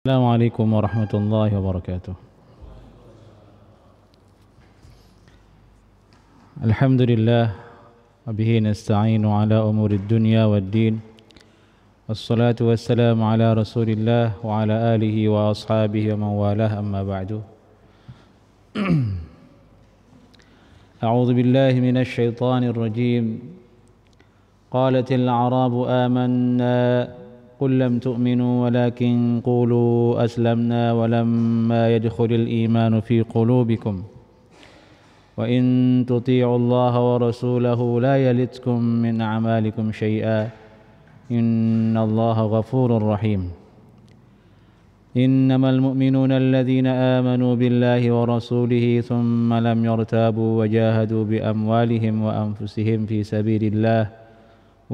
Assalamualaikum warahmatullahi wabarakatuh. Alhamdulillah wa bihi nasta'inu ala umuri dunya waddin. Wassalatu wassalamu ala Rasulillah wa ala alihi wa ashabihi wa man walah, amma ba'du. A'udzu billahi minasy syaithanir rajim. Qalatil a'rabu amanna قل لم تؤمنوا ولكن قولوا أسلمنا ولما يدخل الإيمان في قلوبكم وإن تطيعوا الله ورسوله لا يلتكم من أعمالكم شيئا إن الله غفور رحيم إنما المؤمنون الذين آمنوا بالله ورسوله ثم لم يرتابوا وجاهدوا بأموالهم وأنفسهم في سبيل الله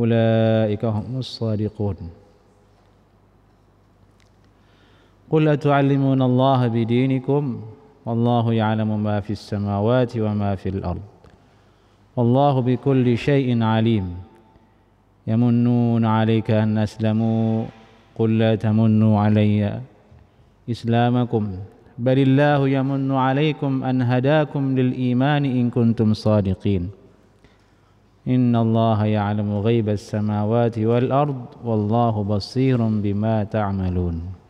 أولئك هم الصادقون قل أتعلمون الله بدينكم والله يعلم ما في السماوات وما في الأرض والله بكل شيء عليم يمنون عليك أن أسلموا قل لا تمنوا علي إسلامكم بل الله يمن عليكم أن هداكم للإيمان إن كنتم صادقين إن الله يعلم غيب السماوات والأرض والله بصير بما تعملون.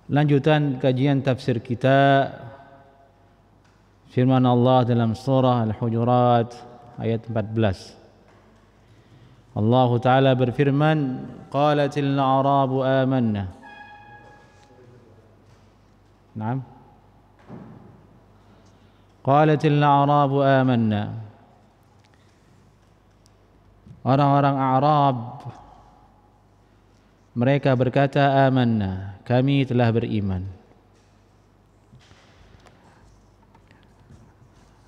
Lanjutan kajian tafsir kita, firman Allah dalam surah Al-Hujurat ayat 14. Allah Ta'ala berfirman, Qalatil a'rabu amanna. Naam. Qalatil a'rabu amanna. Orang-orang Arab mereka berkata, amanna, kami telah beriman.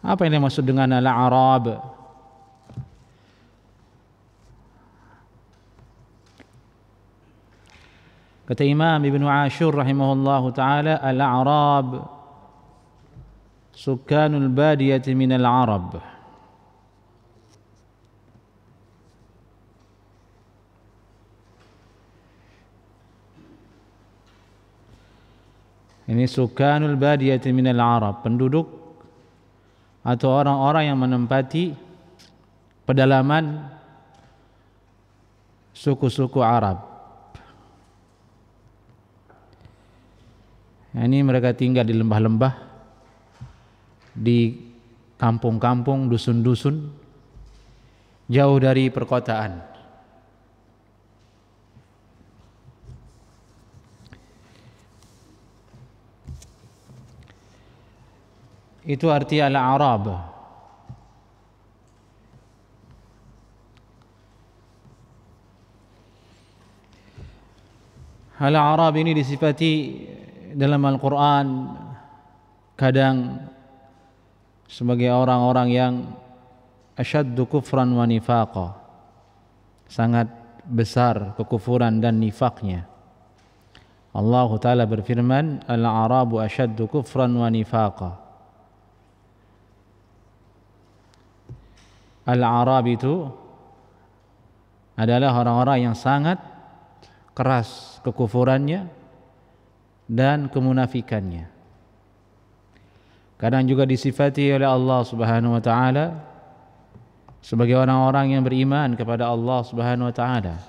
Apa yang dimaksud dengan al-Arab? Kata Imam Ibn Ashur rahimahullahu ta'ala, al-Arab sukanul badiyati minal Arab. Ini sukanul badiyati minal Arab, penduduk atau orang-orang yang menempati pedalaman suku-suku Arab. Ini mereka tinggal di lembah-lembah, di kampung-kampung, dusun-dusun, jauh dari perkotaan. Itu arti al-Arab. Al-Arab ini disifati dalam Al-Quran kadang sebagai orang-orang yang asyaddu kufran wa nifaqa, sangat besar kekufuran dan nifaknya. Allah Ta'ala berfirman, al-Arabu asyaddu kufran wa nifaqa. Al-Arab itu adalah orang-orang yang sangat keras kekufurannya dan kemunafikannya. Kadang juga disifati oleh Allah Subhanahu wa taala sebagai orang-orang yang beriman kepada Allah Subhanahu wa taala.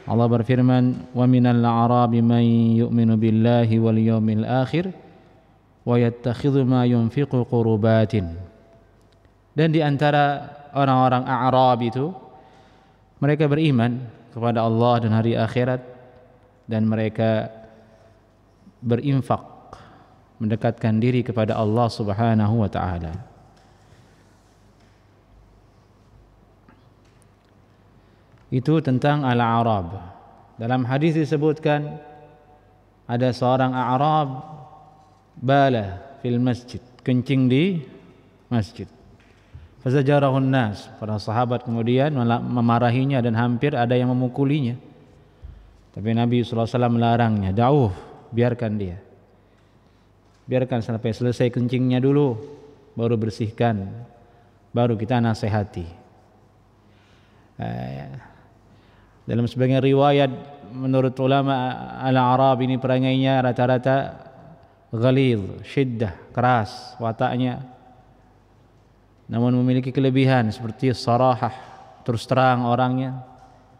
Allah berfirman, "Wa minal a'rabi man yu'minu billahi wal yawmil akhir wa yattakhidhu ma yunfiqu qurbatin." Dan di antara orang-orang A'rab itu, mereka beriman kepada Allah dan hari akhirat, dan mereka berinfak, mendekatkan diri kepada Allah Subhanahu wa ta'ala. Itu tentang al-A'rab. Dalam hadis disebutkan ada seorang A'rab bala fil masjid, kencing di masjid. Fazajarahun nas, para sahabat kemudian memarahinya dan hampir ada yang memukulinya. Tapi Nabi SAW melarangnya, "Da'uh, biarkan dia. Biarkan sampai selesai kencingnya dulu, baru bersihkan, baru kita nasihati." Dalam sebagian riwayat menurut ulama al-Arab ini perangainya rata-rata ghalidh, syiddah, keras wataknya, namun memiliki kelebihan seperti sarahah, terus terang orangnya,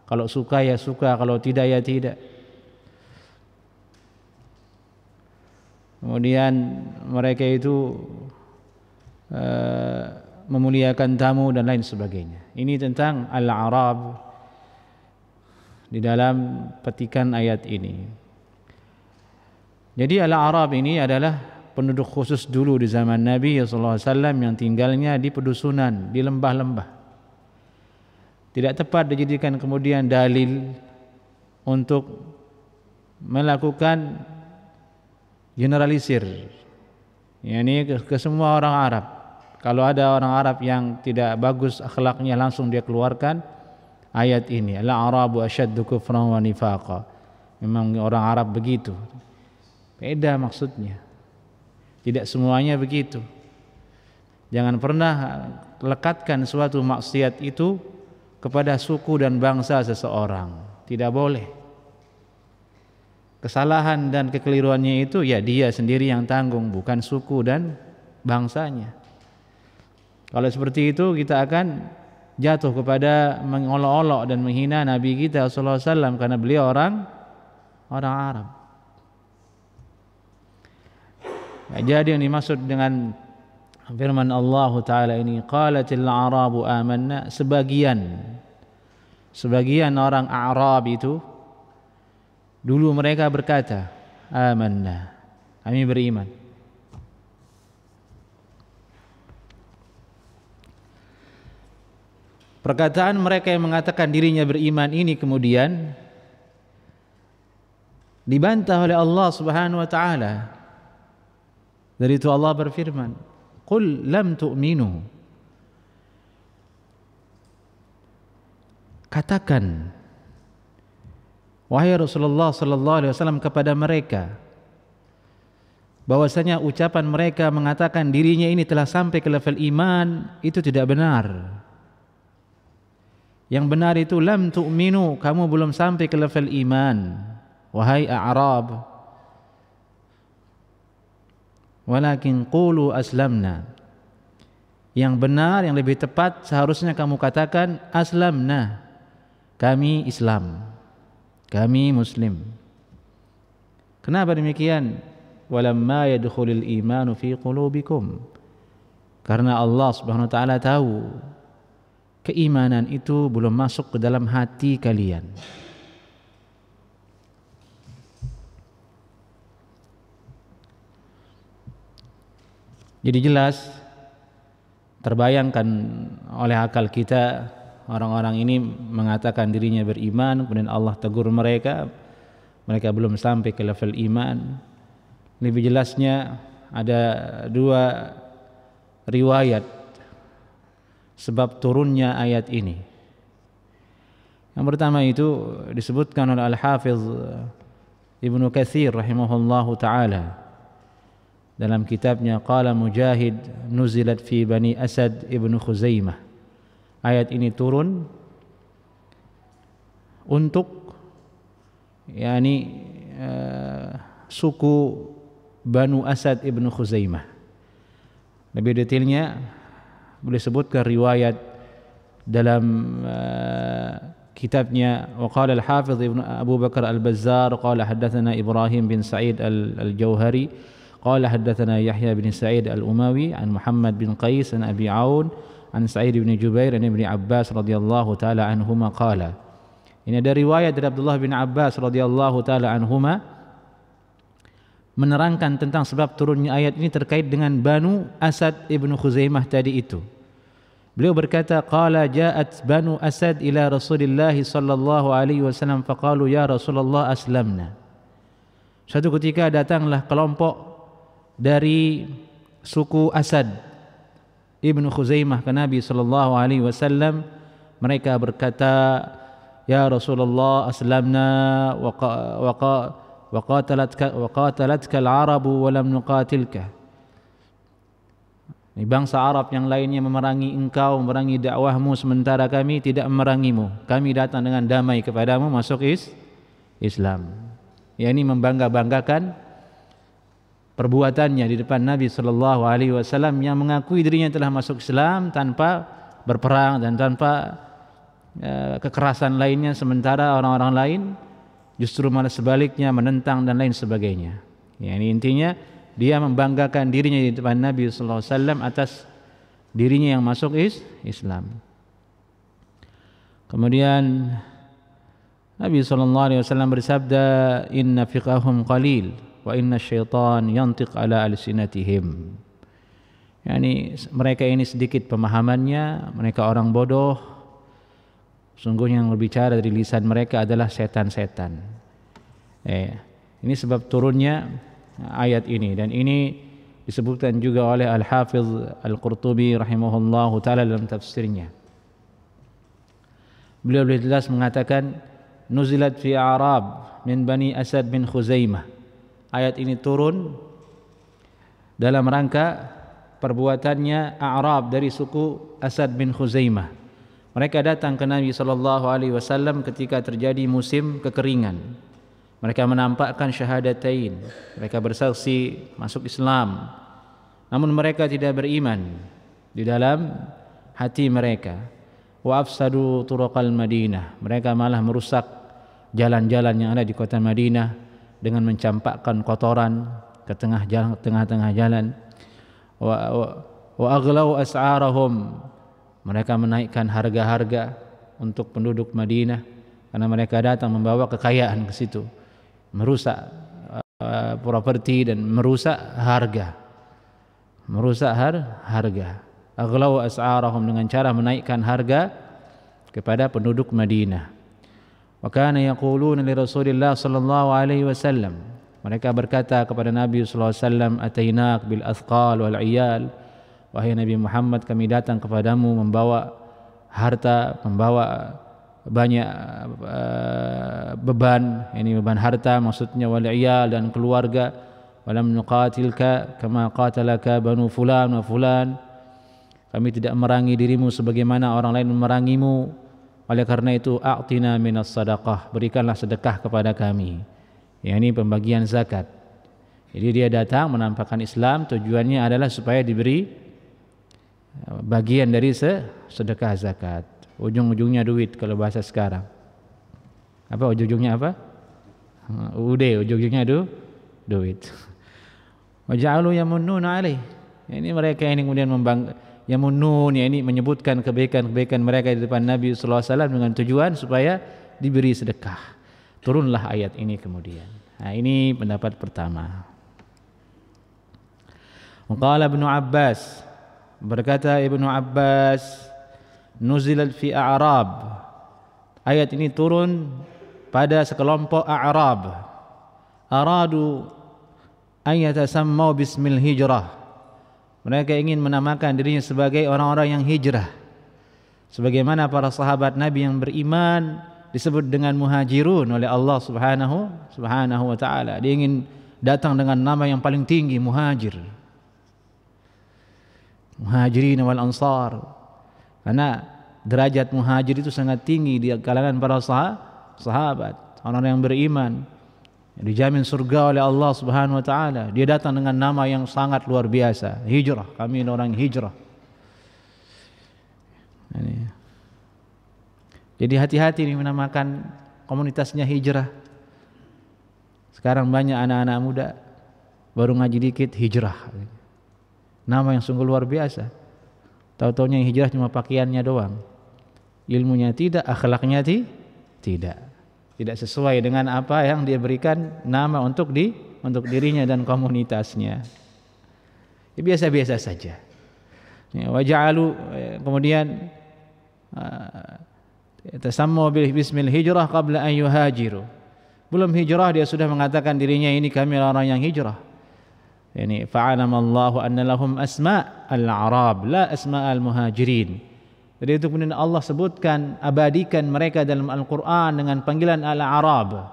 kalau suka ya suka, kalau tidak ya tidak. Kemudian mereka itu memuliakan tamu dan lain sebagainya. Ini tentang al-Arab di dalam petikan ayat ini. Jadi al-Arab ini adalah penduduk khusus dulu di zaman Nabi sallallahu alaihi wasallam yang tinggalnya di pedusunan, di lembah-lembah. Tidak tepat dijadikan kemudian dalil untuk melakukan generalisir, yakni ke semua orang Arab. Kalau ada orang Arab yang tidak bagus akhlaknya, langsung dia keluarkan ayat ini, al-Arabu asyaddu kufran wa nifaqa. Memang orang Arab begitu. Beda maksudnya. Tidak semuanya begitu. Jangan pernah lekatkan suatu maksiat itu kepada suku dan bangsa seseorang. Tidak boleh. Kesalahan dan kekeliruannya itu ya dia sendiri yang tanggung, bukan suku dan bangsanya. Kalau seperti itu kita akan jatuh kepada mengolok-olok dan menghina Nabi kita sallallahu alaihi wasallam karena beliau orang Arab. Jadi yang dimaksud dengan firman Allah Ta'ala ini, qalatil a'rabu amanna, sebagian orang Arab itu dulu mereka berkata amanna, kami beriman. Perkataan mereka yang mengatakan dirinya beriman ini kemudian dibantah oleh Allah Subhanahu wa taala. Dari itu Allah berfirman, "Qul lam tu'minu." Katakan wahai Rasulullah sallallahu alaihi wasallam kepada mereka bahwasanya ucapan mereka mengatakan dirinya ini telah sampai ke level iman itu tidak benar. Yang benar itu lam tu'minu, kamu belum sampai ke level iman wahai A'rab. Walakin qulu aslamna. Yang benar, yang lebih tepat seharusnya kamu katakan aslamna. Kami Islam. Kami Muslim. Kenapa demikian? Walamma yadkhulul imanu fi qulubikum. Karena Allah Subhanahu wa taala tahu keimanan itu belum masuk ke dalam hati kalian. Jadi jelas terbayangkan oleh akal kita orang-orang ini mengatakan dirinya beriman, kemudian Allah tegur mereka belum sampai ke level iman. Lebih jelasnya ada dua riwayat sebab turunnya ayat ini. Yang pertama itu disebutkan oleh Al-Hafiz Ibnu Katsir rahimahullahu taala dalam kitabnya qala Mujahid nuzilat fi Bani Asad ibnu Khuzaimah. Ayat ini turun untuk suku Banu Asad ibnu Khuzaimah. Lebih detailnya boleh sebutkan riwayat dalam kitabnya wa qala al-Hafiz Ibnu Abu Bakar al-Bazzar qala hadatsana Ibrahim bin Sa'id al-Jauhari قال حدثنا يحيى بن سعيد الأموي عن محمد بن قيس عن أبي عون عن سعيد بن جبير عن ابن عباس رضي الله تعالى عنهما قال. Ini ada riwayat dari Abdullah bin Abbas radhiyallahu taala anhuma menerangkan tentang sebab turunnya ayat ini terkait dengan Banu Asad ibnu Khuzaimah tadi itu. Beliau berkata, qala ja'at Banu Asad ila Rasulillah sallallahu alaihi wasallam faqalu ya Rasulullah aslamna. Suatu ketika datanglah kelompok dari suku Asad ibnu Khuzaimah ke Nabi sallallahu alaihi wasallam. Mereka berkata, ya Rasulullah aslamna wa qatalatka al-arabu wa lam nuqatilka. Ini bangsa Arab yang lainnya memerangi engkau, memerangi dakwahmu, sementara kami tidak memerangimu. Kami datang dengan damai kepadamu, masuk Islam. Yakni membangga-banggakan perbuatannya di depan Nabi sallallahu alaihi wasallam yang mengakui dirinya telah masuk Islam tanpa berperang dan tanpa kekerasan lainnya, sementara orang-orang lain justru malah sebaliknya menentang dan lain sebagainya. Ini intinya dia membanggakan dirinya di depan Nabi sallallahu alaihi wasallam atas dirinya yang masuk Islam. Kemudian Nabi sallallahu alaihi wasallam bersabda, "Inna fiqhahum qalil wa inna syaitan yantiq ala alsinatihim." Yani mereka ini sedikit pemahamannya, mereka orang bodoh. Sungguhnya yang berbicara dari lisan mereka adalah setan-setan. Ini sebab turunnya ayat ini, dan ini disebutkan juga oleh Al-Hafidh Al-Qurtubi rahimahullahu ta'ala dalam tafsirnya. Beliau jelas mengatakan, nuzilat fi Arab min Bani Asad bin Khuzaimah. Ayat ini turun dalam rangka perbuatannya Arab dari suku Asad bin Khuzaimah. Mereka datang ke Nabi sallallahu alaihi wasallam ketika terjadi musim kekeringan. Mereka menampakkan syahadatain, mereka bersaksi masuk Islam, namun mereka tidak beriman di dalam hati mereka. Wa afsadu turuqal Madinah, mereka malah merusak jalan-jalan yang ada di kota Madinah dengan mencampakkan kotoran ke tengah-tengah jalan. Wa aghlaw as'arahum, mereka menaikkan harga-harga untuk penduduk Madinah karena mereka datang membawa kekayaan ke situ, merusak properti dan merusak harga. Aghlaw as'arahum, dengan cara menaikkan harga kepada penduduk Madinah. Wa kana yaquluna li Rasulillah sallallahu alaihi wasallam, mereka berkata kepada Nabi sallallahu alaihi wasallam, atainak bil athqal wal iyal, wahai Nabi Muhammad, kami datang kepadamu membawa harta, membawa banyak beban, ini beban harta maksudnya, wal iyal, dan keluarga. Walam nuqatilka kama qatalaka banu fulan wa fulan, kami tidak memerangi dirimu sebagaimana orang lain memerangimu. Oleh karena itu, a'tina minas sadaqah, berikanlah sedekah kepada kami. Ini pembagian zakat. Jadi dia datang menampakkan Islam, tujuannya adalah supaya diberi bagian dari sedekah zakat. Ujung-ujungnya duit kalau bahasa sekarang. Apa ujung-ujungnya apa? Ujung-ujungnya duit. Wa ja'alu yamunnuna alaih. Ini mereka ini kemudian yamunnun, ya, ini menyebutkan kebaikan-kebaikan mereka di depan Nabi sallallahu alaihi wasallam dengan tujuan supaya diberi sedekah. Turunlah ayat ini kemudian. Nah, ini pendapat pertama. Qala Ibnu Abbas, berkata Ibnu Abbas, nuzilat fi A'rab. Ayat ini turun pada sekelompok A'rab. Aradu ayatasammau bismil hijrah. Mereka ingin menamakan dirinya sebagai orang-orang yang hijrah, sebagaimana para sahabat Nabi yang beriman disebut dengan muhajirun oleh Allah subhanahu wa ta'ala. Dia ingin datang dengan nama yang paling tinggi, muhajir, muhajirin wal ansar, karena derajat muhajir itu sangat tinggi di kalangan para sahabat, orang yang beriman, dijamin surga oleh Allah subhanahu wa ta'ala. Dia datang dengan nama yang sangat luar biasa, hijrah, kami orang hijrah. Jadi hati-hati nih menamakan komunitasnya hijrah. Sekarang banyak anak-anak muda baru ngaji dikit hijrah, nama yang sungguh luar biasa. Tahu-taunya yang hijrah cuma pakaiannya doang, ilmunya tidak, akhlaknya tidak sesuai dengan apa yang dia berikan nama untuk dirinya dan komunitasnya. Ya, biasa-biasa saja. Ya, waja'alu, kemudian tasammu bismil hijrah qabla an yuhajiru. Belum hijrah dia sudah mengatakan dirinya ini kami orang yang hijrah. Yani fa'alamallahu anna lahum asma' al-a'rab la asma' al-muhajirin. Jadi itu kemudian Allah sebutkan, abadikan mereka dalam Al-Quran dengan panggilan Al-A'rab.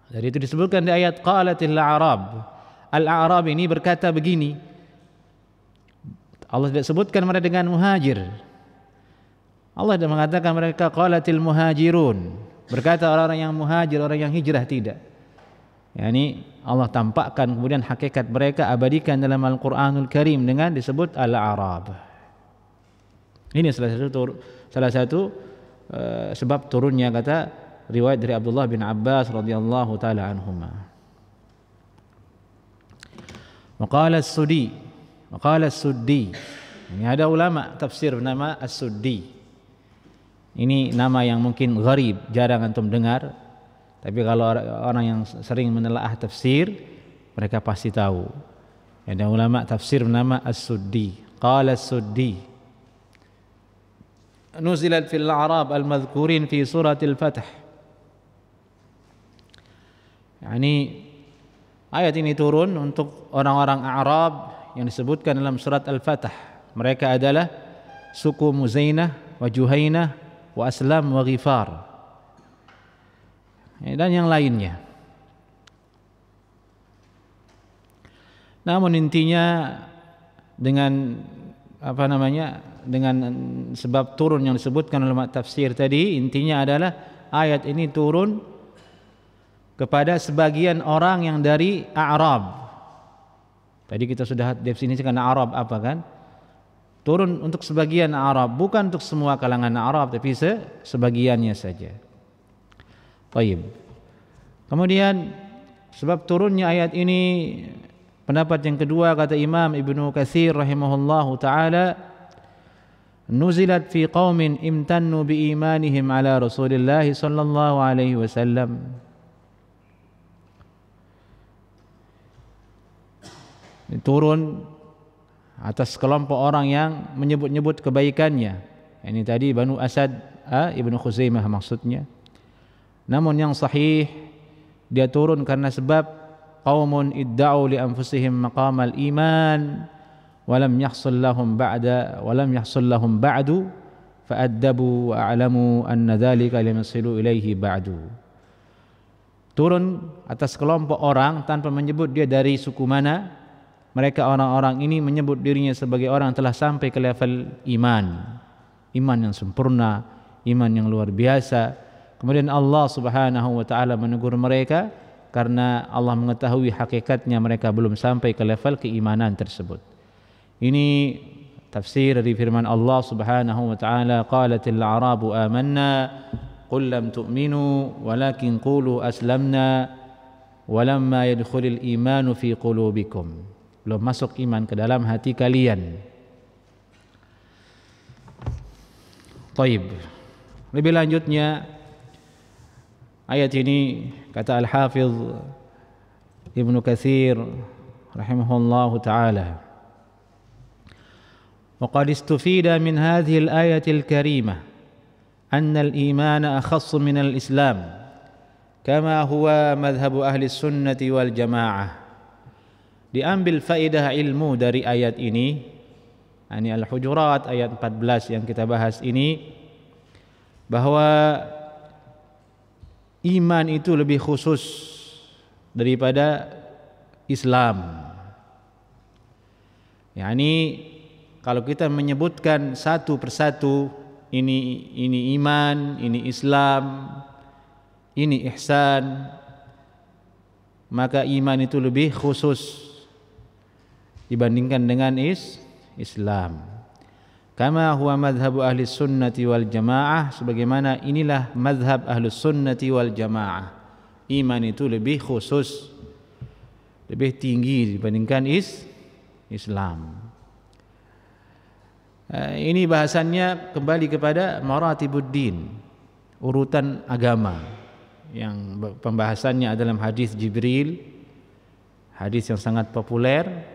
Jadi itu disebutkan di ayat qalatil A'rab. Al-A'rab ini berkata begini, Allah tidak sebutkan mereka dengan muhajir. Allah tidak mengatakan mereka qalatil muhajirun. berkata orang-orang yang muhajir, orang yang hijrah, tidak. Yani Allah tampakkan kemudian hakikat mereka, abadikan dalam Al-Qur'anul Karim dengan disebut Al-A'rab. Ini salah satu sebab turunnya, kata riwayat dari Abdullah bin Abbas radhiyallahu taala anhuma. Waqala As-Suddi. Ini ada ulama tafsir bernama As-Suddi. Ini nama yang mungkin gharib, jarang antum dengar. Tapi kalau orang yang sering menelaah tafsir, mereka pasti tahu. Ada ulama tafsir bernama As-Suddi. Qala As-Suddi, nuzilat fil a'rab al-madhkurin fi suratil Fath. Yani ayat ini turun untuk orang-orang Arab yang disebutkan dalam surat Al-Fath. Mereka adalah suku Muzainah wa Juhainah wa Aslam wa Ghifar dan yang lainnya. Namun intinya dengan dengan sebab turun yang disebutkan oleh tafsir tadi, intinya adalah ayat ini turun kepada sebagian orang yang dari A'rab. Tadi kita sudah definisikan Arab apa kan? Turun untuk sebagian Arab, bukan untuk semua kalangan Arab, tapi sebagiannya saja. Baik. Kemudian sebab turunnya ayat ini, pendapat yang kedua kata Imam Ibnu Katsir rahimahullahu taala, nuzilat fi qaumin imtannu bi imanihim ala Rasulillah sallallahu alaihi wasallam. Turun atas kelompok orang yang menyebut-nyebut kebaikannya. Ini tadi Banu Asad Ibnu Khuzaimah maksudnya. Namun yang sahih, dia turun karena sebab qaumun idda'u li anfusihim maqamal iman walam yahsul lahum ba'du fa'addabu wa a'lamu anna dzalika lam yasilu ilaihi ba'du. Turun atas kelompok orang tanpa menyebut dia dari suku mana. Mereka orang-orang ini menyebut dirinya sebagai orang yang telah sampai ke level iman yang sempurna, iman yang luar biasa. Kemudian Allah Subhanahu wa taala menegur mereka karena Allah mengetahui hakikatnya mereka belum sampai ke level keimanan tersebut. Ini tafsir dari firman Allah Subhanahu wa taala, qalatil a'rabu amanna qul lam tu'minu walakin qulu aslamna walamma yadkhulul imanu fi qulubikum. Belum masuk iman ke dalam hati kalian. Taib. Lebih lanjutnya ayat ini kata Al-Hafidh Ibnu Katsir rahimahullahu taala, wa qad istufida min hadhihi al-ayati al-karimah anna al-iman akhass min al-islam kama huwa madhhabu ahli sunnati wal jamaah. Diambil faedah ilmu dari ayat ini Al-Hujurat ayat 14 yang kita bahas ini, bahwa iman itu lebih khusus daripada Islam. Yani kalau kita menyebutkan satu persatu, ini iman, ini Islam, ini ihsan, maka iman itu lebih khusus dibandingkan dengan Islam. Kama huwa madhabu ahli sunnati wal jamaah, sebagaimana inilah madhab ahli sunnati wal jamaah. Iman itu lebih khusus, lebih tinggi dibandingkan Islam. Ini bahasannya kembali kepada maratibuddin, urutan agama, yang pembahasannya dalam hadis Jibril, hadis yang sangat populer,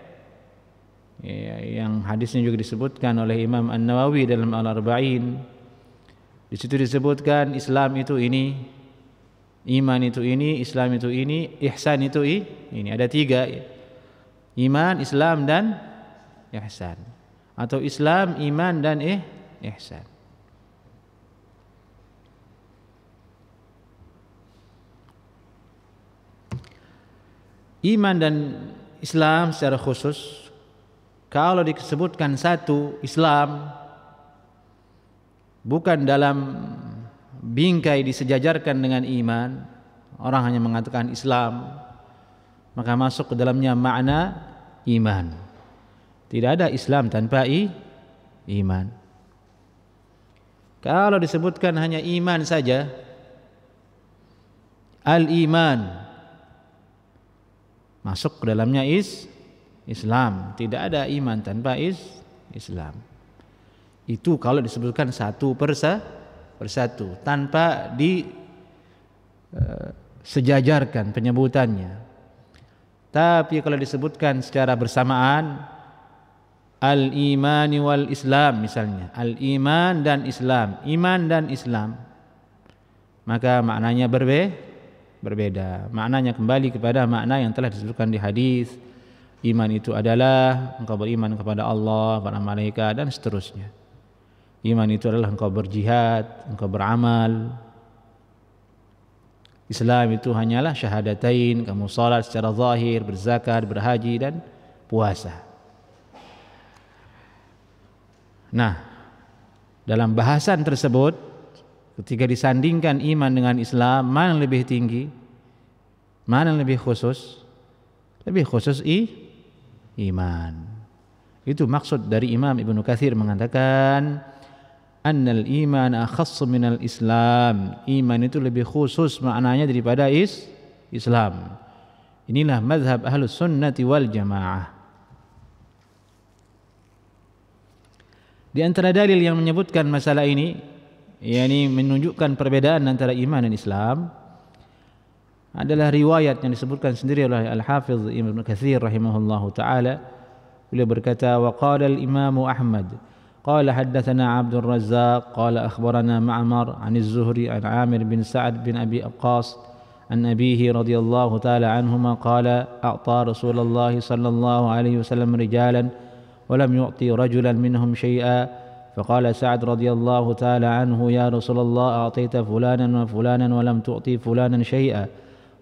yang hadisnya juga disebutkan oleh Imam An-Nawawi dalam Al-Arba'in. Di situ disebutkan Islam itu ini, iman itu ini, Islam itu ini, ihsan itu ini. Ada tiga: iman, Islam, dan ihsan. Atau Islam, iman, dan ihsan. Iman dan Islam secara khusus, kalau disebutkan satu Islam, bukan dalam bingkai disejajarkan dengan iman, orang hanya mengatakan Islam, maka masuk ke dalamnya makna iman. Tidak ada Islam tanpa iman. Kalau disebutkan hanya iman saja, al-iman, masuk ke dalamnya Islam. Tidak ada iman tanpa Islam. Itu kalau disebutkan satu persatu tanpa disejajarkan penyebutannya. Tapi kalau disebutkan secara bersamaan, al-imani wal Islam misalnya, al-iman dan Islam, iman dan Islam, maka maknanya berbeda. Maknanya kembali kepada makna yang telah disebutkan di hadis. Iman itu adalah engkau beriman kepada Allah, para malaikat dan seterusnya. Iman itu adalah engkau berjihad, engkau beramal. Islam itu hanyalah syahadatain, kamu salat secara zahir, berzakat, berhaji dan puasa. Nah, dalam bahasan tersebut, ketika disandingkan iman dengan Islam, mana yang lebih tinggi? Mana yang lebih khusus? Lebih khusus iman. Itu maksud dari Imam Ibnu Katsir mengatakan, annal iman akhassu minal Islam. Iman itu lebih khusus maknanya daripada Islam. Inilah mazhab Ahlus Sunnati wal Jamaah. Di antara dalil yang menyebutkan masalah ini, yakni menunjukkan perbedaan antara iman dan Islam, adalah riwayat yang disebutkan sendiri oleh Al-Hafidz Ibnu Katsir rahimahullahu taala. Beliau berkata, wa qala al-Imam Ahmad qala haddatsana Abdul Razzaq qala akhbarana Ma'mar 'an az-Zuhri 'an Amir bin Sa'ad bin Abi Waqqas an abihi radhiyallahu taala anhuma qala a'ta Rasulullah sallallahu alaihi wasallam rijalan ولم يعطي رجلا منهم شيئا فقال سعد رضي الله تعالى عنه يا رسول الله أعطيت فلانا وفلانا ولم تعطي فلانا شيئا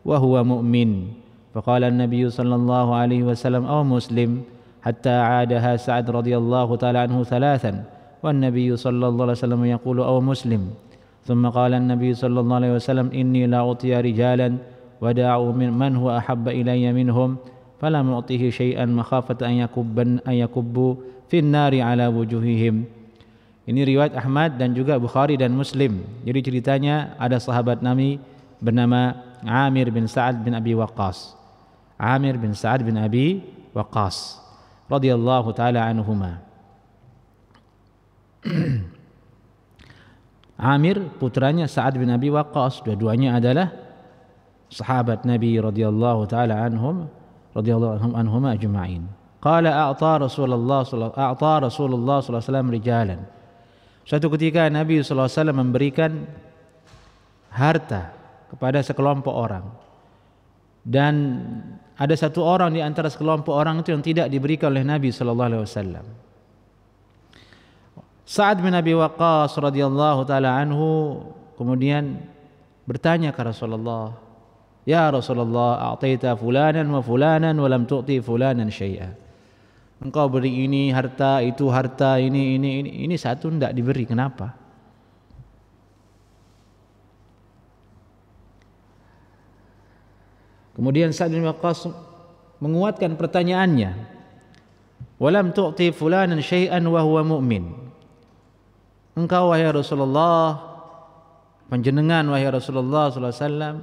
وهو مؤمن فقال النبي صلى الله عليه وسلم أو مسلم حتى عادها سعد رضي الله تعالى عنه ثلاثا والنبي صلى الله عليه وسلم يقول أو مسلم ثم قال النبي صلى الله عليه وسلم إني لا أعطي رجالا ودعوا من هو أحب إلي منهم فلم أعطه شيئا مخافة أن يكبوا في النار على وجوههم. Ini riwayat Ahmad dan juga Bukhari dan Muslim. Jadi ceritanya ada sahabat Nabi bernama Amir bin Sa'ad bin Abi Waqqas. Amir bin Sa'ad bin Abi Waqqas radhiyallahu taala anhuma. Amir putranya Sa'ad bin Abi Waqqas, dua-duanya adalah sahabat Nabi radhiyallahu taala radhiyallahu anhuma ajma'in. Qala a'ta Rasulullah sallallahu alaihi wasallam rijalan. Suatu ketika Nabi sallallahu alaihi wasallam memberikan harta kepada sekelompok orang. Dan ada satu orang di antara sekelompok orang itu yang tidak diberikan oleh Nabi sallallahu alaihi wasallam. Sa'ad bin Abi Waqqas radhiyallahu taala anhu kemudian bertanya ke Rasulullah, ya Rasulullah, a'taita fulanan wa fulanan wa lam tu'ti fulanan syai'a. Engkau beri ini harta, itu harta, ini satu tidak diberi. Kenapa? Kemudian Sa'ad bin Waqqas menguatkan pertanyaannya. Wa lam tu'ti fulanan syai'an wa huwa mu'min. Engkau wahai Rasulullah, panjenengan wahai Rasulullah sallallahu alaihi wasallam,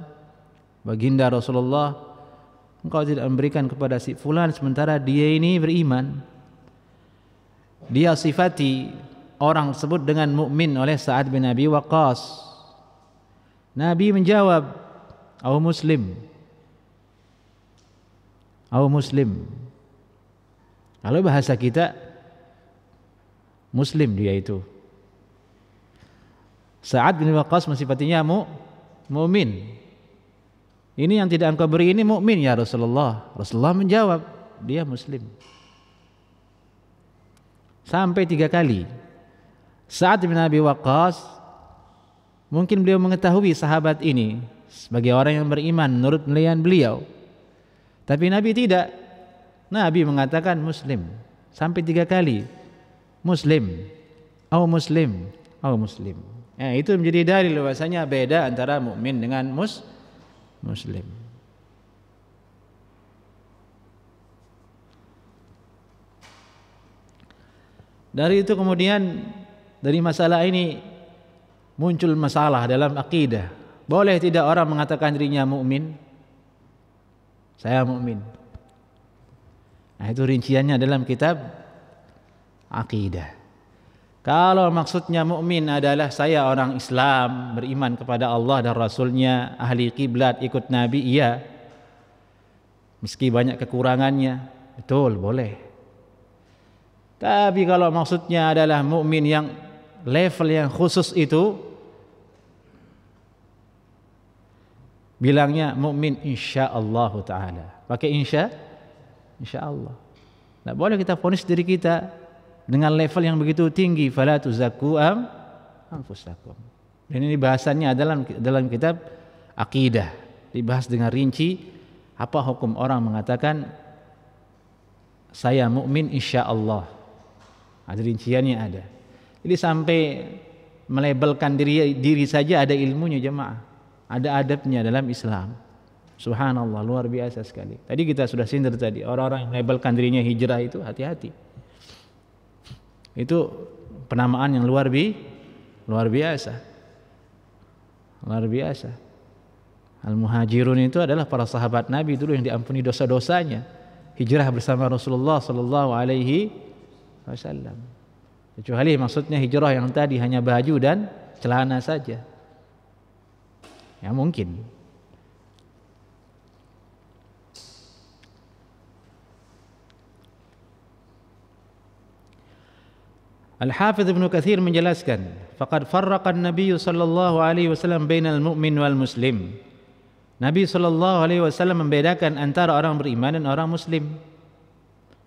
baginda Rasulullah, engkau tidak memberikan kepada si fulan sementara dia ini beriman. Dia sifati orang tersebut dengan mukmin oleh Sa'ad bin Abi Waqqas. Nabi menjawab, "Au muslim." Au muslim. Kalau bahasa kita muslim dia itu. Sa'ad bin Waqqas mensifatinya mukmin. Ini yang tidak engkau beri ini mukmin ya Rasulullah. Rasulullah menjawab, dia muslim. Sampai 3 kali. Sa'ad bin Abi Waqqas, mungkin beliau mengetahui sahabat ini sebagai orang yang beriman menurut penilaian beliau. Tapi Nabi tidak. Nabi mengatakan muslim. Sampai 3 kali. Muslim. Au muslim. Au muslim. Itu menjadi dalil bahwasanya beda antara mukmin dengan muslim. Dari itu kemudian dari masalah ini muncul masalah dalam akidah. Boleh tidak orang mengatakan dirinya mukmin? Saya mukmin. Nah, itu rinciannya dalam kitab akidah. Kalau maksudnya mukmin adalah saya orang Islam, beriman kepada Allah dan Rasulnya, ahli kiblat, ikut Nabi, iya. Meski banyak kekurangannya, betul, boleh. Tapi kalau maksudnya adalah mukmin yang level yang khusus itu, bilangnya mukmin insyaallah taala. Pakai insyaallah. Tidak boleh kita vonis diri kita dengan level yang begitu tinggi, fala tuzakku anfusakum. Dan ini bahasannya dalam kitab akidah, dibahas dengan rinci apa hukum orang mengatakan saya mukmin insyaallah. Ada rinciannya ada. Jadi sampai melabelkan diri saja ada ilmunya jemaah. Ada adabnya dalam Islam. Subhanallah, luar biasa sekali. Tadi kita sudah sindir tadi, orang-orang yang melabelkan dirinya hijrah itu hati-hati. Itu penamaan yang luar biasa. Luar biasa. Al-Muhajirun itu adalah para sahabat Nabi dulu yang diampuni dosa-dosanya. Hijrah bersama Rasulullah sallallahu alaihi wasallam. Kecuali maksudnya hijrah yang tadi hanya baju dan celana saja. Ya mungkin. Al-Hafidz Ibnu Katsir menjelaskan, faqad farraqa an-nabiy sallallahu alaihi wasallam bainal mu'min wal muslim. Nabi sallallahu alaihi wasallam membedakan antara orang beriman dan orang muslim.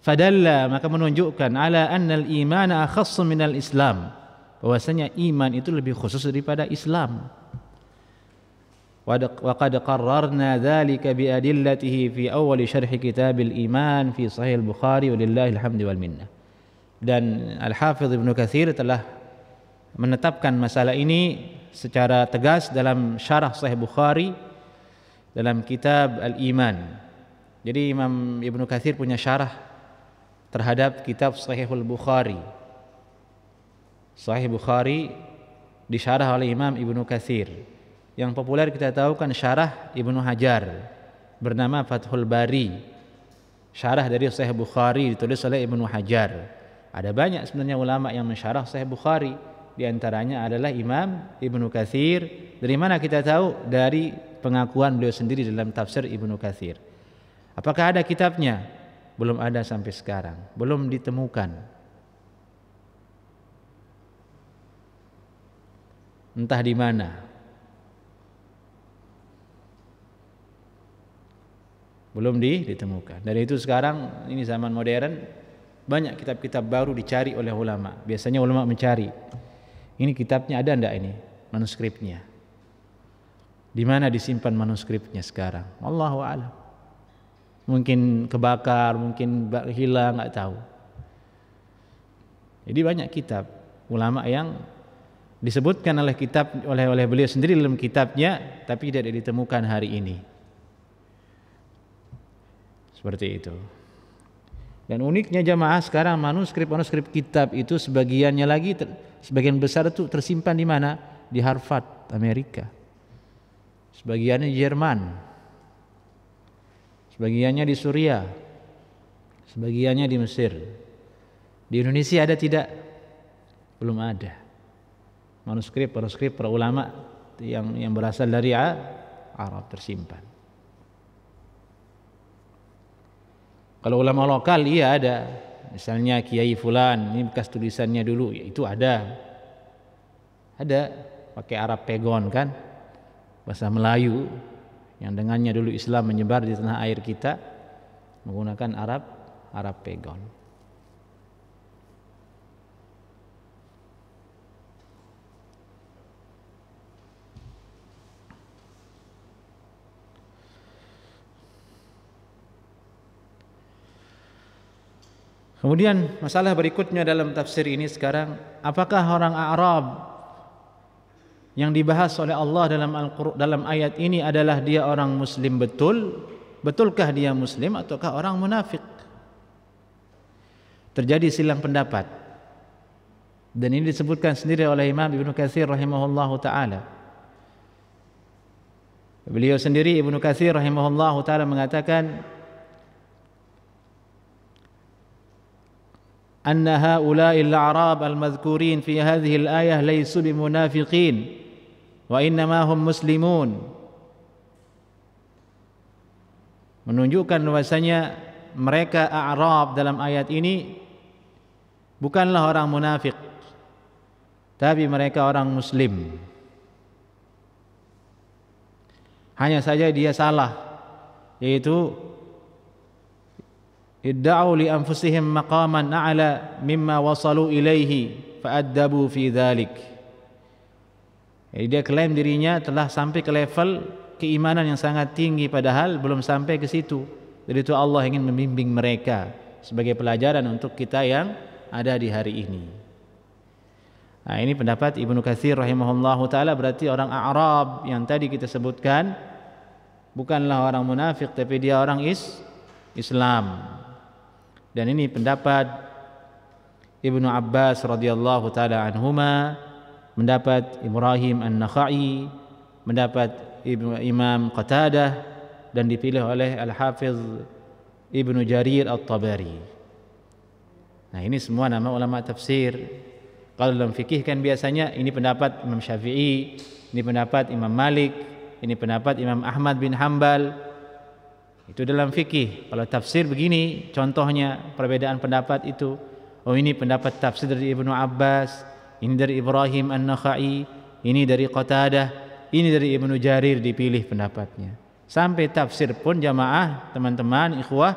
Fadalla, maka menunjukkan ala anna al-iman akhassu minal Islam, bahwasanya iman itu lebih khusus daripada Islam. Wa qad qarrarna dzalika bi adillatihi fi awwal syarh kitabil iman fi sahih al-Bukhari walillahi alhamdu wal minnah. Dan Al-Hafidz Ibnu Katsir telah menetapkan masalah ini secara tegas dalam syarah Sahih Bukhari dalam kitab Al-Iman. Jadi Imam Ibnu Katsir punya syarah terhadap kitab Sahihul Bukhari. Sahih Bukhari disyarah oleh Imam Ibnu Katsir. Yang populer kita tahu kan syarah Ibnu Hajar bernama Fathul Bari. Syarah dari Sahih Bukhari ditulis oleh Ibnu Hajar. Ada banyak sebenarnya ulama yang mensyarah Sahih Bukhari, di antaranya adalah Imam Ibnu Katsir. Dari mana kita tahu? Dari pengakuan beliau sendiri dalam tafsir Ibnu Katsir. Apakah ada kitabnya? Belum ada sampai sekarang, belum ditemukan. Entah di mana. Belum ditemukan. Dari itu sekarang ini zaman modern, banyak kitab-kitab baru dicari oleh ulama. Biasanya ulama mencari, ini kitabnya ada enggak ini manuskripnya? Di mana disimpan manuskripnya sekarang? Allahu a'lam. Mungkin kebakar, mungkin hilang, enggak tahu. Jadi banyak kitab ulama yang disebutkan oleh beliau sendiri dalam kitabnya, tapi tidak ditemukan hari ini. Seperti itu. Dan uniknya jamaah sekarang manuskrip kitab itu sebagian besar itu tersimpan di mana? Di Harvard, Amerika. Sebagiannya di Jerman. Sebagiannya di Suriah. Sebagiannya di Mesir. Di Indonesia ada tidak? Belum ada. Manuskrip para ulama yang berasal dari Arab tersimpan. Kalau ulama lokal iya ada, misalnya Kiai Fulan, ini bekas tulisannya dulu, ya itu ada pakai Arab pegon kan, bahasa Melayu yang dengannya dulu Islam menyebar di tanah air kita menggunakan Arab pegon. Kemudian masalah berikutnya dalam tafsir ini sekarang, apakah orang Arab yang dibahas oleh Allah dalam ayat ini adalah dia orang muslim betul? Betulkah dia muslim ataukah orang munafik? Terjadi silang pendapat. Dan ini disebutkan sendiri oleh Imam Ibnu Katsir rahimahullahu taala. Beliau sendiri Ibnu Katsir rahimahullahu taala mengatakan anna haula'il a'rab al-madhkurin fi hadhihi al-ayah laysu bimunafiqin wa innama hum muslimun. Menunjukkan bahwasanya mereka A'rab dalam ayat ini bukanlah orang munafik, tapi mereka orang muslim. Hanya saja dia salah, yaitu idda'u li anfusihim maqaman a'la mimma wasalu ilaihi fa'addabu fi dhalik. Jadi dia klaim dirinya telah sampai ke level keimanan yang sangat tinggi, padahal belum sampai ke situ. Jadi itu Allah ingin membimbing mereka sebagai pelajaran untuk kita yang ada di hari ini. Nah, ini pendapat Ibnu Katsir rahimahullahu taala, berarti orang A'rab yang tadi kita sebutkan bukanlah orang munafik, tapi dia orang Islam. Dan ini pendapat Ibnu Abbas radhiyallahu taala anhuma, mendapat Ibrahim An-Nakhai, mendapat Imam Qatadah, dan dipilih oleh Al-Hafiz Ibnu Jarir At-Tabari. Nah, ini semua nama ulama tafsir. Kalau dalam fikih kan biasanya ini pendapat Imam Syafi'i, ini pendapat Imam Malik, ini pendapat Imam Ahmad bin Hanbal. Itu dalam fikih. Kalau tafsir begini, contohnya perbedaan pendapat itu. Oh, ini pendapat tafsir dari Ibnu Abbas, ini dari Ibrahim An-Nakhai, ini dari Qatadah, ini dari Ibnu Jarir, dipilih pendapatnya. Sampai tafsir pun jamaah, teman-teman, ikhwah,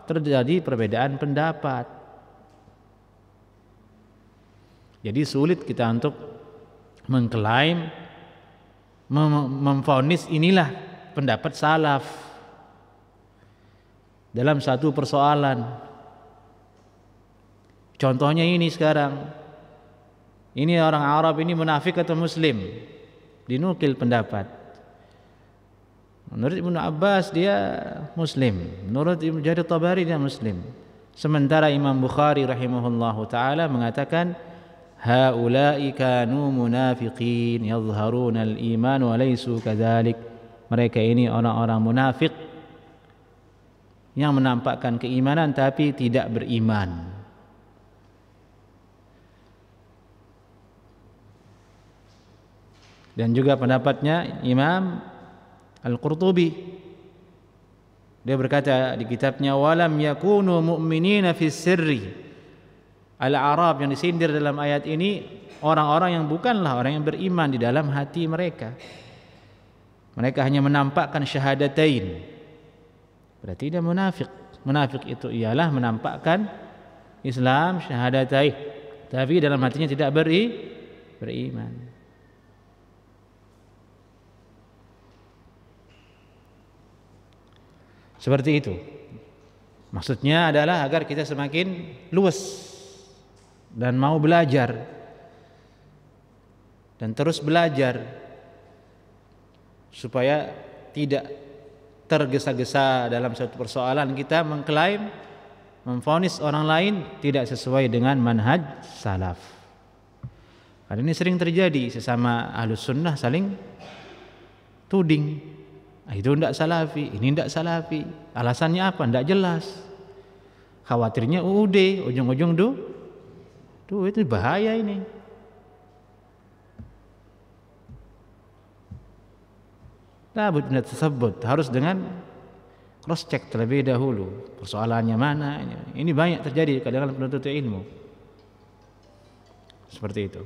terjadi perbedaan pendapat. Jadi sulit kita untuk mengklaim, memvonis inilah pendapat salaf dalam satu persoalan. Contohnya ini sekarang, ini orang Arab ini munafik atau muslim? Dinukil pendapat. Menurut Ibnu Abbas dia muslim, menurut Ibnu Jarir Tabari dia muslim. Sementara Imam Bukhari rahimahullahu taala mengatakan haula'i kanu munafiqin yadhharuna al-iman wa laysu kadzalik. Mereka ini orang-orang munafik yang menampakkan keimanan tapi tidak beriman. Dan juga pendapatnya Imam Al-Qurtubi, dia berkata di kitabnya walam yakunu mu'minina fis sirri. Al-Arab yang disindir dalam ayat ini orang-orang yang bukanlah orang yang beriman di dalam hati mereka. Mereka hanya menampakkan syahadatain. Berarti dia munafik. Munafik itu ialah menampakkan Islam, syahadatain, tapi dalam hatinya tidak beriman. Seperti itu. Maksudnya adalah agar kita semakin luas dan mau belajar dan terus belajar supaya tidak tergesa-gesa dalam satu persoalan kita mengklaim, memvonis orang lain tidak sesuai dengan manhaj salaf. Karena ini sering terjadi, sesama ahlus sunnah saling tuding. Itu tidak salafi, ini tidak salafi. Alasannya apa? Tidak jelas. Khawatirnya UUD, ujung-ujung itu bahaya ini. Tabut tidak tersebut, harus dengan cross check terlebih dahulu. Persoalannya mana? Ini banyak terjadi kadang-kadang penuntut ilmu. Seperti itu.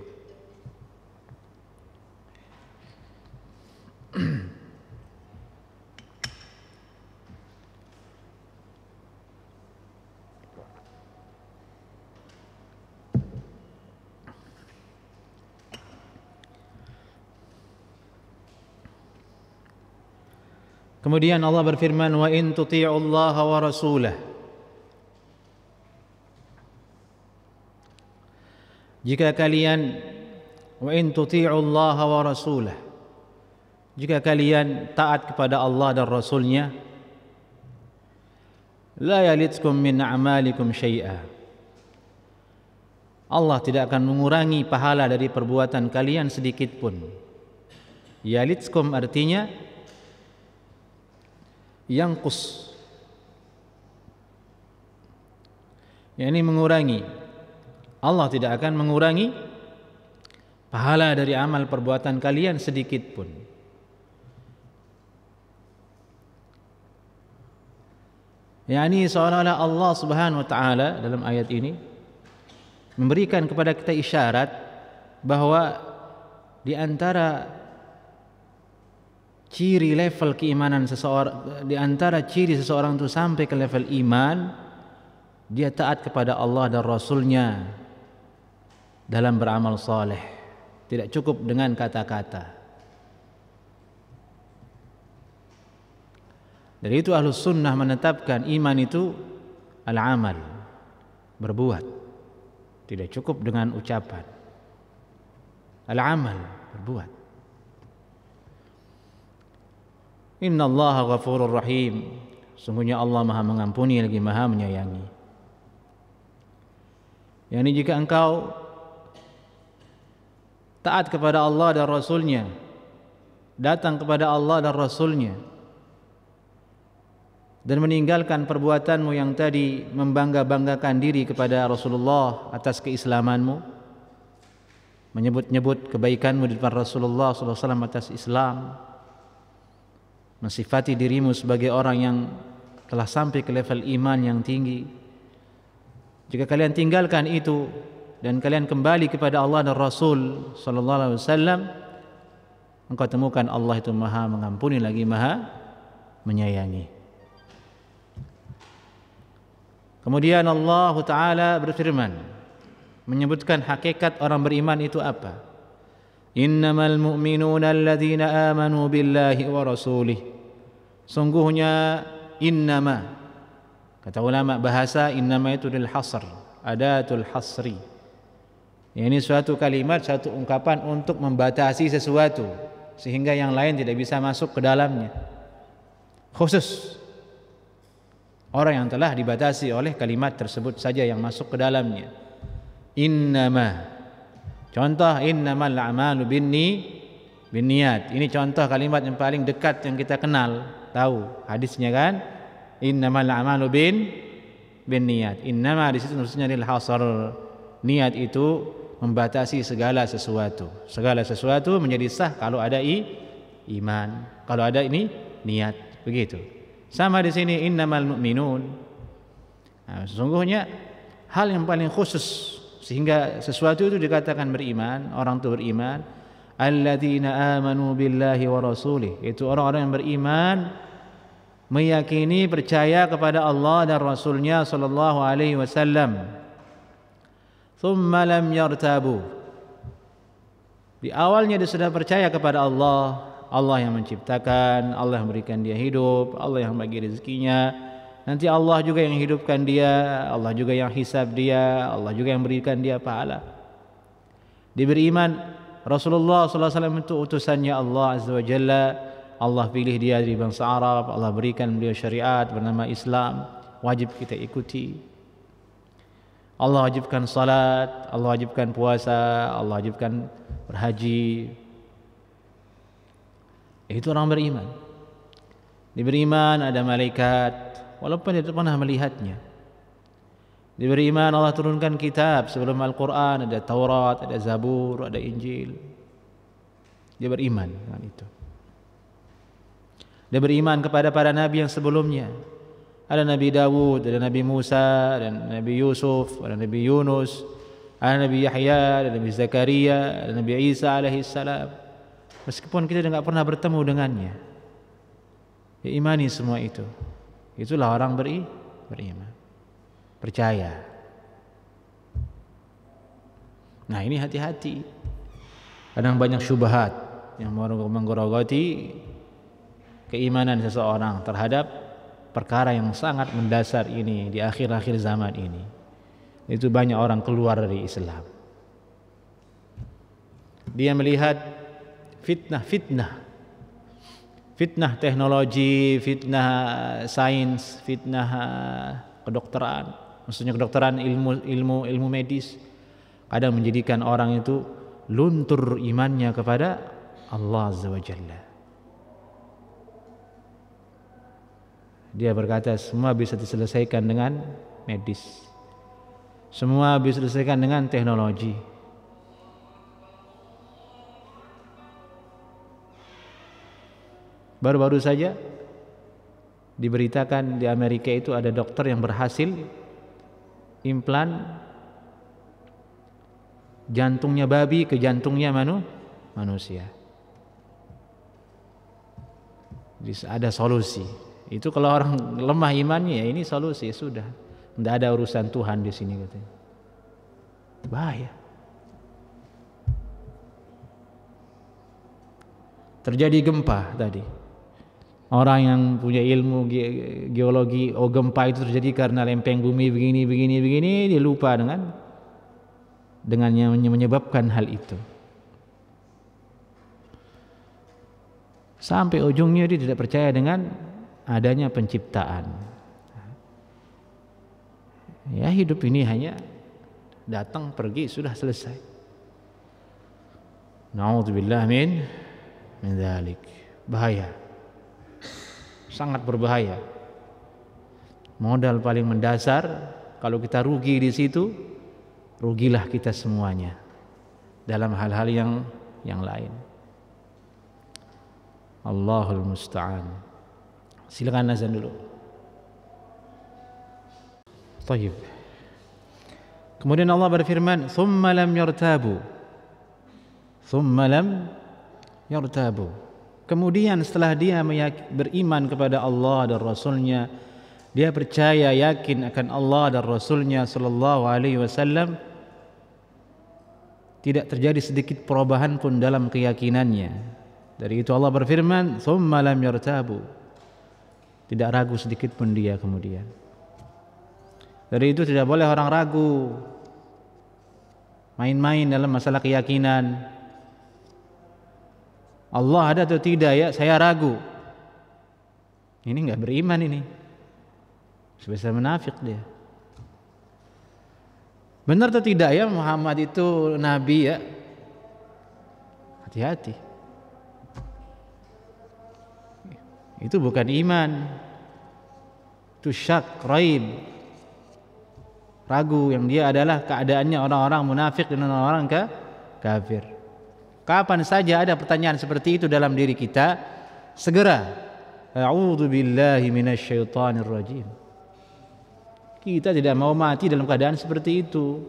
Kemudian Allah berfirman, wa in tuti'ullaha wa rasulah. Jika kalian Wa in tuti'ullaha wa rasulah, jika kalian taat kepada Allah dan Rasulnya, la yalitkum min a'malikum syai'a, Allah tidak akan mengurangi pahala dari perbuatan kalian sedikit pun. Yalitkum artinya yanqus, yakni mengurangi. Allah tidak akan mengurangi pahala dari amal perbuatan kalian sedikit pun. yakni seolah-olah Allah Subhanahu wa taala dalam ayat ini memberikan kepada kita isyarat bahwa di antara ciri level keimanan seseorang, di antara ciri seseorang itu sampai ke level iman, dia taat kepada Allah dan Rasulnya dalam beramal saleh. Tidak cukup dengan kata-kata. Dari itu Ahlus Sunnah menetapkan iman itu al-amal, berbuat. Tidak cukup dengan ucapan. Al-amal, berbuat. Inna Allaha ghafurur rahim. Sungguhnya Allah Maha mengampuni lagi Maha menyayangi. Yani jika engkau taat kepada Allah dan Rasulnya, datang kepada Allah dan Rasulnya, dan meninggalkan perbuatanmu yang tadi membangga-banggakan diri kepada Rasulullah atas keislamanmu, menyebut-nyebut kebaikanmu di depan Rasulullah SAW atas Islam, mensifati dirimu sebagai orang yang telah sampai ke level iman yang tinggi. Jika kalian tinggalkan itu dan kalian kembali kepada Allah dan Rasul SAW, engkau temukan Allah itu Maha mengampuni lagi Maha menyayangi. Kemudian Allah Ta'ala berfirman menyebutkan hakikat orang beriman itu apa? Innamal mu'minuna alladhina amanu billahi wa rasulih. Sungguhnya innama, kata ulama bahasa, innama itu lil hasr, adatul hasri. Ini suatu kalimat, satu ungkapan untuk membatasi sesuatu sehingga yang lain tidak bisa masuk ke dalamnya. Khusus orang yang telah dibatasi oleh kalimat tersebut saja yang masuk ke dalamnya. Innama, contoh innamal a'malu binniyat. Ini contoh kalimat yang paling dekat yang kita kenal, tahu hadisnya kan? Innamal a'malu binniyat. Innama di situ maksudnya lil hasr. Niat itu membatasi segala sesuatu. Segala sesuatu menjadi sah kalau ada iman, kalau ada ini niat, begitu. Sama di sini innamal mu'minun. Nah, sesungguhnya hal yang paling khusus sehingga sesuatu itu dikatakan beriman, orang itu beriman, alladzina amanu billahi wa rasulih, itu orang-orang yang beriman, meyakini, percaya kepada Allah dan Rasulnya sallallahu alaihi wasallam. Thumma lam yartabu. Di awalnya dia sudah percaya kepada Allah, Allah yang menciptakan, Allah yang memberikan dia hidup, Allah yang bagi rezekinya, nanti Allah juga yang hidupkan dia, Allah juga yang hisab dia, Allah juga yang berikan dia pahala. Dia beriman Rasulullah SAW itu utusannya Allah Azza wa Jalla, Allah pilih dia dari bangsa Arab, Allah berikan beliau syariat bernama Islam, wajib kita ikuti. Allah wajibkan salat, Allah wajibkan puasa, Allah wajibkan berhaji. Itu orang beriman. Dia beriman ada malaikat walaupun dia tidak pernah melihatnya. Dia beriman Allah turunkan kitab sebelum Al-Quran, ada Taurat, ada Zabur, ada Injil. Dia beriman dengan itu. Dia beriman kepada para nabi yang sebelumnya. Ada Nabi Dawud, ada Nabi Musa, ada Nabi Yusuf, ada Nabi Yunus, ada Nabi Yahya, ada Nabi Zakaria, ada Nabi Isa alaihissalam. Meskipun kita tidak pernah bertemu dengannya, ya imani semua itu. Itulah orang beriman, percaya. Nah ini hati-hati. Kadang banyak syubhat yang menggerogoti keimanan seseorang terhadap perkara yang sangat mendasar ini di akhir-akhir zaman ini. Itu banyak orang keluar dari Islam. Dia melihat fitnah teknologi, fitnah sains, fitnah kedokteran, maksudnya kedokteran, ilmu medis, kadang menjadikan orang itu luntur imannya kepada Allah Azza wa Jalla. Dia berkata semua bisa diselesaikan dengan medis, semua bisa diselesaikan dengan teknologi. Baru-baru saja diberitakan di Amerika itu ada dokter yang berhasil implan jantungnya babi ke jantungnya manusia. Ada solusi. Itu kalau orang lemah imannya, ya ini solusi, sudah. Tidak ada urusan Tuhan di sini katanya. Bahaya. Terjadi gempa tadi. Orang yang punya ilmu geologi, gempa itu terjadi karena lempeng bumi begini, dia lupa dengan yang menyebabkan hal itu. Sampai ujungnya dia tidak percaya dengan adanya penciptaan. Ya, hidup ini hanya datang pergi sudah selesai. Na'udzubillah min dzalik. Bahaya. Sangat berbahaya. Modal paling mendasar, kalau kita rugi di situ, rugilah kita semuanya dalam hal-hal yang lain. Allahul musta'an. Silakan azan dulu. Tayyib. Kemudian Allah berfirman, "Tsumma lam yartabu." Tsumma lam yartabu. Kemudian setelah dia beriman kepada Allah dan Rasulnya, dia percaya yakin akan Allah dan Rasulnya sallallahu alaihi wasallam, tidak terjadi sedikit perubahan pun dalam keyakinannya. Dari itu Allah berfirman, "Tsumma lam yartabu." Tidak ragu sedikit pun dia kemudian. Dari itu tidak boleh orang ragu, main-main dalam masalah keyakinan. Allah ada atau tidak ya, saya ragu. Ini enggak beriman ini. Sebesar munafik dia. Benar atau tidak ya Muhammad itu nabi ya? Hati-hati. Itu bukan iman. Itu syak, raib. Ragu, yang dia adalah keadaannya orang-orang munafik dan orang-orang kafir. Kapan saja ada pertanyaan seperti itu dalam diri kita, segera a'udzu billahi minasyaitonir rajim. Kita tidak mau mati dalam keadaan seperti itu.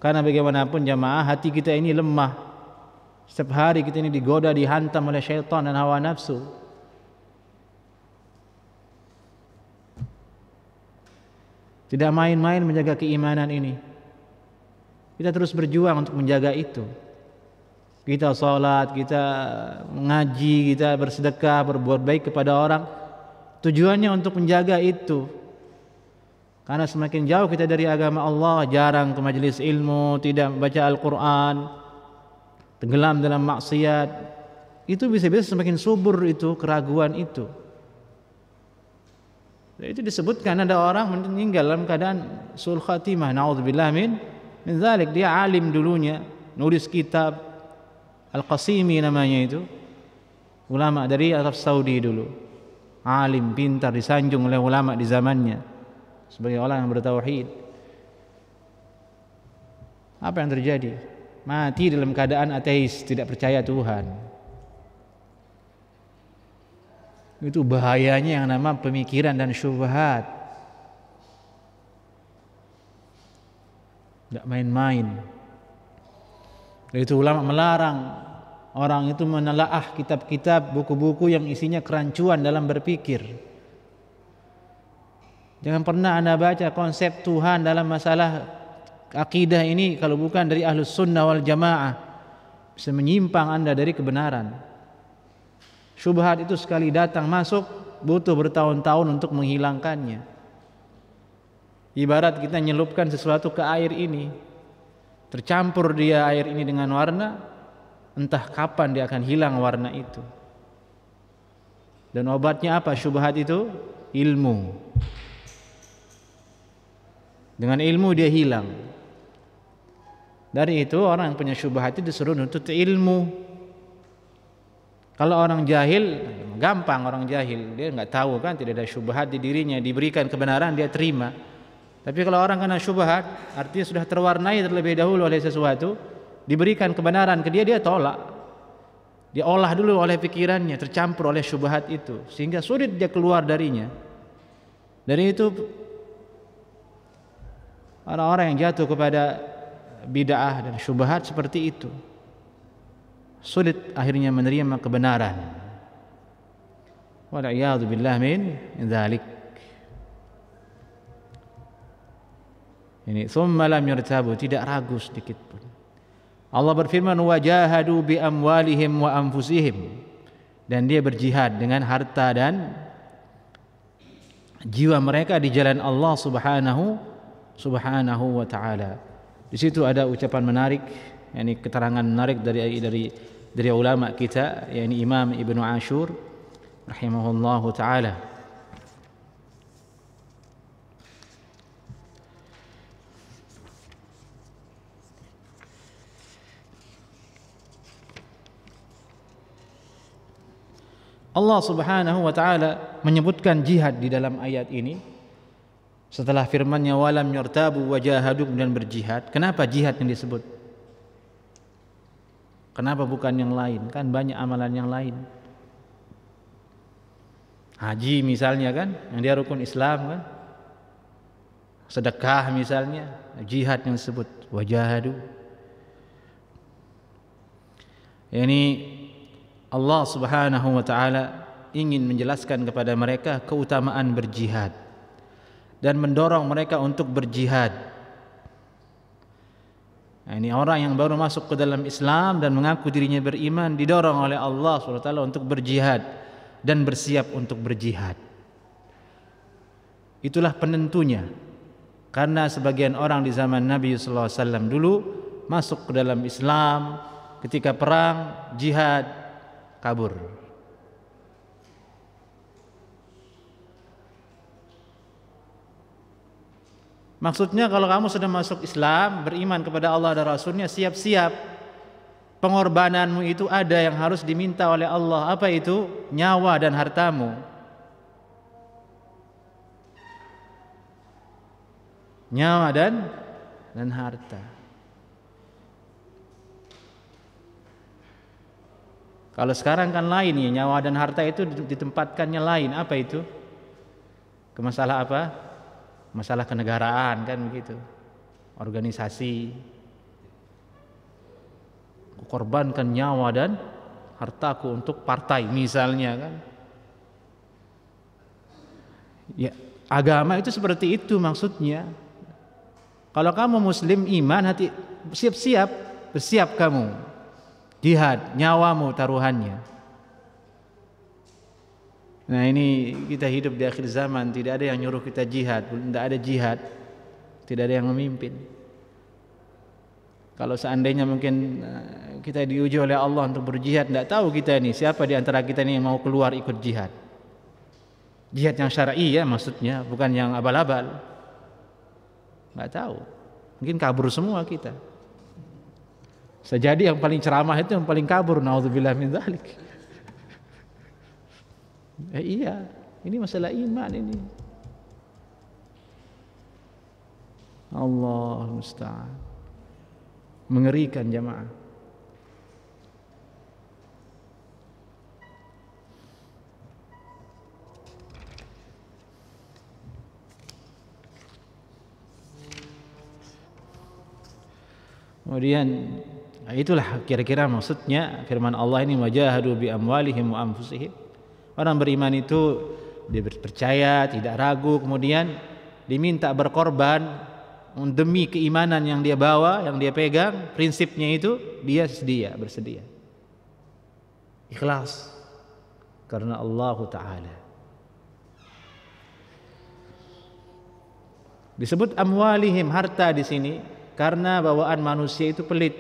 Karena bagaimanapun jamaah, hati kita ini lemah. Setiap hari kita ini digoda, dihantam oleh syaitan dan hawa nafsu. Tidak main-main menjaga keimanan ini. Kita terus berjuang untuk menjaga itu. Kita salat, kita mengaji, kita bersedekah, berbuat baik kepada orang. Tujuannya untuk menjaga itu. Karena semakin jauh kita dari agama Allah, jarang ke majelis ilmu, tidak membaca Al-Quran, tenggelam dalam maksiat, itu bisa-bisa semakin subur itu, keraguan itu. Itu disebutkan ada orang meninggal dalam keadaan su'ul khatimah, na'udzubillah min dzalik. Dia alim dulunya, nulis kitab, Al-Qasimi namanya itu, ulama dari Arab Saudi dulu, alim, pintar, disanjung oleh ulama di zamannya sebagai orang yang bertauhid. Apa yang terjadi? Mati dalam keadaan ateis, tidak percaya Tuhan. Itu bahayanya yang nama pemikiran dan syubhat. Tidak main-main. Itu ulama melarang orang itu menelaah kitab-kitab, buku-buku yang isinya kerancuan dalam berpikir. Jangan pernah Anda baca konsep Tuhan dalam masalah akidah ini kalau bukan dari Ahlus Sunnah wal Jamaah. Bisa menyimpang Anda dari kebenaran. Syubhat itu sekali datang masuk, butuh bertahun-tahun untuk menghilangkannya. Ibarat kita nyelupkan sesuatu ke air ini, tercampur dia air ini dengan warna, entah kapan dia akan hilang warna itu. Dan obatnya apa syubhat itu? Ilmu. Dengan ilmu dia hilang. Dari itu orang yang punya syubhat itu disuruh nuntut ilmu. Kalau orang jahil, gampang orang jahil, dia nggak tahu kan, tidak ada syubhat di dirinya, diberikan kebenaran dia terima. Tapi kalau orang kena syubhat, artinya sudah terwarnai terlebih dahulu oleh sesuatu, diberikan kebenaran ke dia, dia tolak. Diolah dulu oleh pikirannya, tercampur oleh syubhat itu, sehingga sulit dia keluar darinya. Dari itu orang-orang yang jatuh kepada bid'ah dan syubhat seperti itu sulit akhirnya menerima kebenaran. Wal'iyadu billah min dzalik. Ini tsumma lam yartabu, tidak ragu sedikit pun. Allah berfirman wajahadu bi amwalihim wa anfusihim, dan dia berjihad dengan harta dan jiwa mereka di jalan Allah subhanahu wa ta'ala. Di situ ada ucapan menarik, yakni keterangan menarik dari ulama kita, yakni Imam Ibnu Ashur rahimahullahu ta'ala. Allah subhanahu wa ta'ala menyebutkan jihad di dalam ayat ini setelah firman-Nya walam yurtabu wajahadu, dan berjihad. Kenapa jihad yang disebut? Kenapa bukan yang lain? Kan banyak amalan yang lain. Haji misalnya kan, yang dia rukun Islam kan. Sedekah misalnya, jihad yang disebut wajahadu. Yani Allah subhanahu wa ta'ala ingin menjelaskan kepada mereka keutamaan berjihad dan mendorong mereka untuk berjihad. Nah, ini orang yang baru masuk ke dalam Islam dan mengaku dirinya beriman didorong oleh Allah SWT untuk berjihad dan bersiap untuk berjihad. Itulah penentunya. Karena sebagian orang di zaman Nabi SAW dulu masuk ke dalam Islam ketika perang, jihad, kabur. Maksudnya kalau kamu sudah masuk Islam, beriman kepada Allah dan Rasulnya, siap-siap pengorbananmu itu ada yang harus diminta oleh Allah. Apa itu? Nyawa dan hartamu. Nyawa dan harta. Kalau sekarang kan lain ya, nyawa dan harta itu ditempatkannya lain. Apa itu? Ke masalah apa? Masalah kenegaraan kan begitu. Organisasi. Korbankan nyawa dan hartaku untuk partai misalnya kan. Ya, agama itu seperti itu maksudnya. Kalau kamu muslim iman, hati siap-siap, bersiap kamu. Jihad, nyawamu taruhannya. Nah ini kita hidup di akhir zaman, tidak ada yang nyuruh kita jihad, tidak ada jihad, tidak ada yang memimpin. Kalau seandainya mungkin kita diuji oleh Allah untuk berjihad, tidak tahu kita ini siapa di antara kita ini yang mau keluar ikut jihad. Jihad yang syar'i ya maksudnya, bukan yang abal-abal. Nggak tahu, mungkin kabur semua kita. Sejadi yang paling ceramah itu yang paling kabur, naudzubillah min dzalik. Iya, ini masalah iman ini. Allah musta'an. Mengerikan jamaah. Kemudian itulah kira-kira maksudnya firman Allah ini wajahadu bi amwalihim wa anfusihim. Orang beriman itu dia percaya, tidak ragu, kemudian diminta berkorban demi keimanan yang dia bawa, yang dia pegang, prinsipnya itu dia bersedia. Ikhlas karena Allah Ta'ala. Disebut amwalihim, harta di sini karena bawaan manusia itu pelit.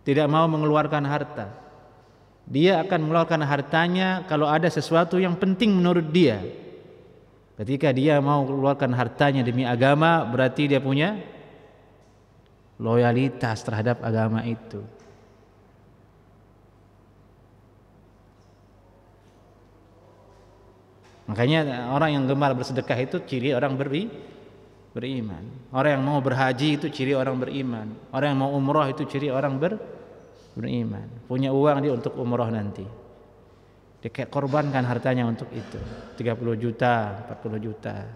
tidak mau mengeluarkan harta. Dia akan mengeluarkan hartanya kalau ada sesuatu yang penting menurut dia. Ketika dia mau mengeluarkan hartanya demi agama, berarti dia punya loyalitas terhadap agama itu. Makanya orang yang gemar bersedekah itu ciri orang beriman. Orang yang mau berhaji itu ciri orang beriman. Orang yang mau umrah itu ciri orang beriman. Punya uang dia untuk umrah nanti. Dia korbankan hartanya untuk itu. 30 juta, 40 juta.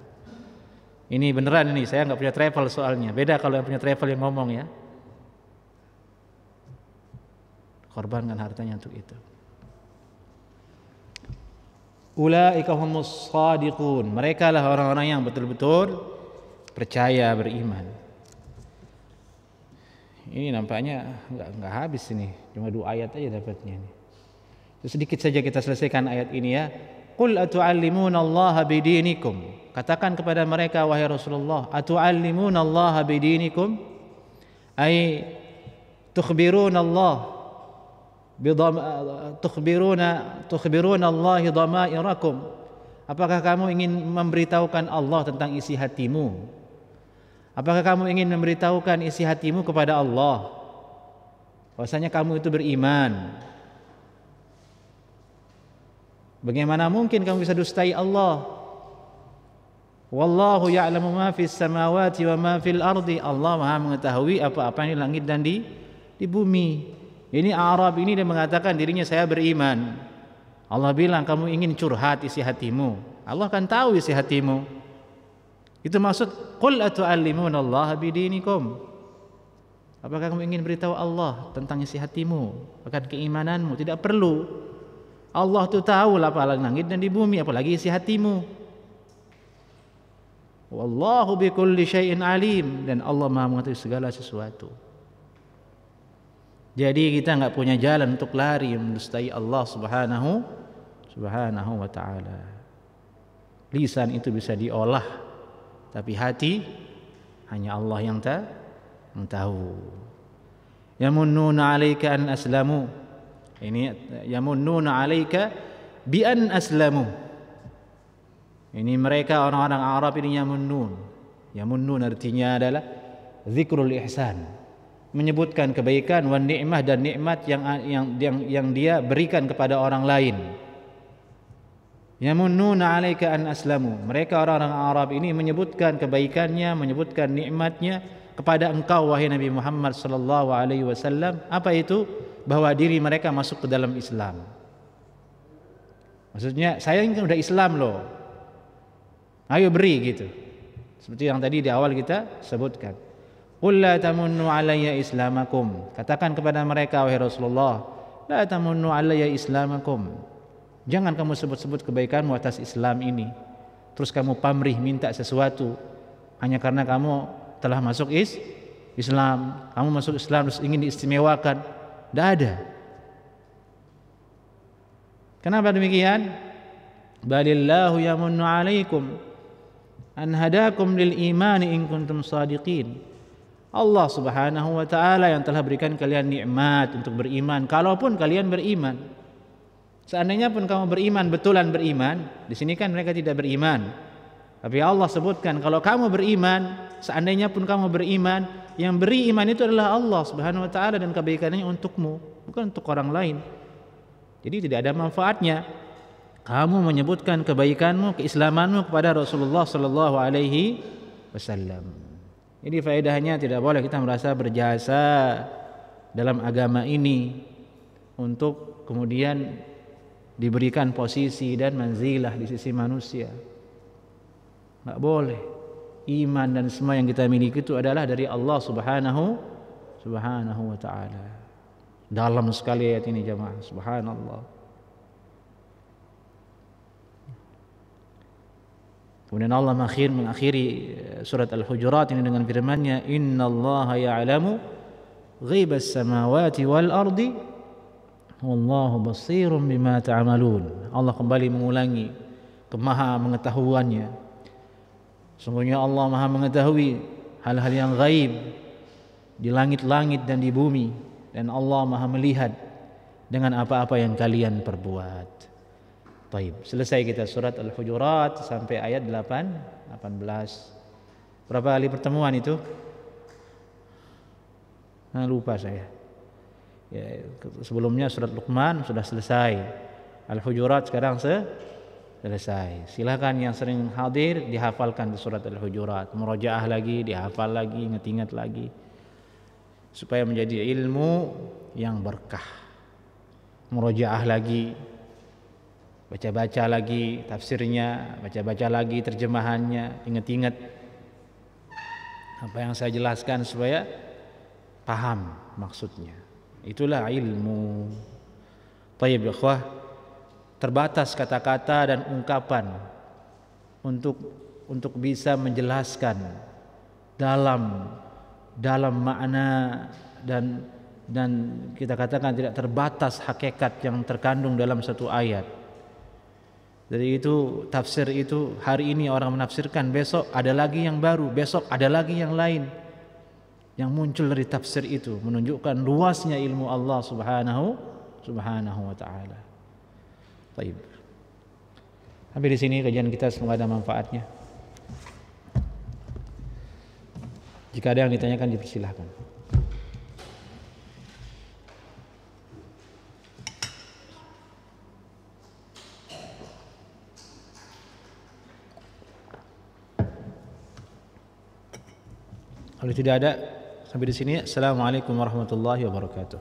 Ini beneran ini, saya nggak punya travel soalnya. Beda kalau yang punya travel yang ngomong ya. Korbankan hartanya untuk itu. Ulaika humus shadiqun. Mereka lah orang-orang yang betul-betul percaya, beriman. Ini nampaknya nggak habis ini. Cuma 2 ayat aja dapatnya ini. Sedikit saja kita selesaikan ayat ini ya. Qul atu'allimuna Allah bidinikum. Katakan kepada mereka wahai Rasulullah, atu'allimuna Allah bidinikum? Ay tukhbiruna Allah tukhbiruna Allah dhamairakum. Apakah kamu ingin memberitahukan Allah tentang isi hatimu? Apakah kamu ingin memberitahukan isi hatimu kepada Allah? Bahwasanya kamu itu beriman. Bagaimana mungkin kamu bisa dustai Allah? Wallahu ya'lamu ma fis samawati wa ma fil ardi. Allah Maha mengetahui apa-apa yang di langit dan di bumi. Ini Arab ini dia mengatakan dirinya saya beriman. Allah bilang kamu ingin curhat isi hatimu. Allah kan tahu isi hatimu. Itu maksud qul atu'allimuna Allah bidinikum. Apakah kamu ingin beritahu Allah tentang isi hatimu, akan keimananmu? Tidak perlu. Allah itu tahu apa langit dan di bumi, apalagi isi hatimu. Wallahu bikulli syai'in alim, dan Allah Maha mengetahui segala sesuatu. Jadi kita enggak punya jalan untuk lari mendustai Allah Subhanahu wa taala. Lisan itu bisa diolah, tapi hati hanya Allah yang tahu. Yamunnuna 'alaika an aslamu. Ini yamunnuna 'alaika bi an aslamu. Ini mereka orang-orang Arab ini yamunnun. Yamunnun artinya adalah zikrul ihsan, menyebutkan kebaikan, wan ni'mah, dan nikmat yang dia berikan kepada orang lain. Yamunnuna 'alaika an aslamu. Mereka orang-orang Arab ini menyebutkan kebaikannya, menyebutkan nikmatnya kepada engkau wahai Nabi Muhammad sallallahu alaihi wasallam. Apa itu? Bahwa diri mereka masuk ke dalam Islam. Maksudnya saya ini udah Islam loh. Ayo beri gitu. Seperti yang tadi di awal kita sebutkan. Qul la tamunnu alayya islamakum. Katakan kepada mereka wahai Rasulullah, la tamunnu alayya islamakum. Jangan kamu sebut-sebut kebaikanmu atas Islam ini. Terus kamu pamrih minta sesuatu hanya karena kamu telah masuk Islam. Kamu masuk Islam terus ingin diistimewakan. Tidak ada. Kenapa demikian? Balillahu yamunnu alaikum an hadakum lil imani in kuntum sadiqin. Allah Subhanahu wa taala yang telah berikan kalian nikmat untuk beriman, kalaupun kalian beriman. Seandainya pun kamu beriman, betulan beriman, di sini kan mereka tidak beriman. Tapi Allah sebutkan kalau kamu beriman, seandainya pun kamu beriman, yang beri iman itu adalah Allah Subhanahu wa taala dan kebaikannya untukmu, bukan untuk orang lain. Jadi tidak ada manfaatnya kamu menyebutkan kebaikanmu, keislamanmu kepada Rasulullah sallallahu alaihi wasallam. Jadi faedahnya tidak boleh kita merasa berjasa dalam agama ini untuk kemudian diberikan posisi dan manzilah di sisi manusia. Enggak boleh. Iman dan semua yang kita miliki itu adalah dari Allah Subhanahu wa taala. Dalam sekali ayat ini jemaah, subhanallah. Kemudian Allah mengakhiri surat Al-Hujurat ini dengan firman-Nya, innallaha ya'lamu ghaibas samawati wal ardi wallahu basirun bima ta'malun. Allah kembali mengulangi kemaha mengetahuannya. Sungguhnya Allah Maha mengetahui hal-hal yang gaib di langit-langit dan di bumi, dan Allah Maha melihat dengan apa-apa yang kalian perbuat. Baik, selesai kita surat Al-Hujurat sampai ayat 18. Berapa kali pertemuan itu? Lupa saya. Ya, sebelumnya surat Luqman sudah selesai. Al-Hujurat sekarang selesai. Silakan yang sering hadir dihafalkan di surat Al-Hujurat, murojaah lagi, dihafal lagi, ingat-ingat lagi, supaya menjadi ilmu yang berkah. Murojaah lagi, baca-baca lagi tafsirnya, baca-baca lagi terjemahannya, ingat-ingat apa yang saya jelaskan supaya paham maksudnya. Itulah ilmu. Tayyib ikhwah, terbatas kata-kata dan ungkapan untuk bisa menjelaskan dalam makna dan kita katakan tidak terbatas hakikat yang terkandung dalam satu ayat. Jadi itu tafsir itu hari ini orang menafsirkan, besok ada lagi yang baru, besok ada lagi yang lain yang muncul dari tafsir itu, menunjukkan luasnya ilmu Allah subhanahu wa ta'ala. Baik. Sampai di sini kajian kita, semoga ada manfaatnya. Jika ada yang ditanyakan dipersilahkan. Kalau tidak ada, sampai di sini. Assalamualaikum warahmatullahi wabarakatuh.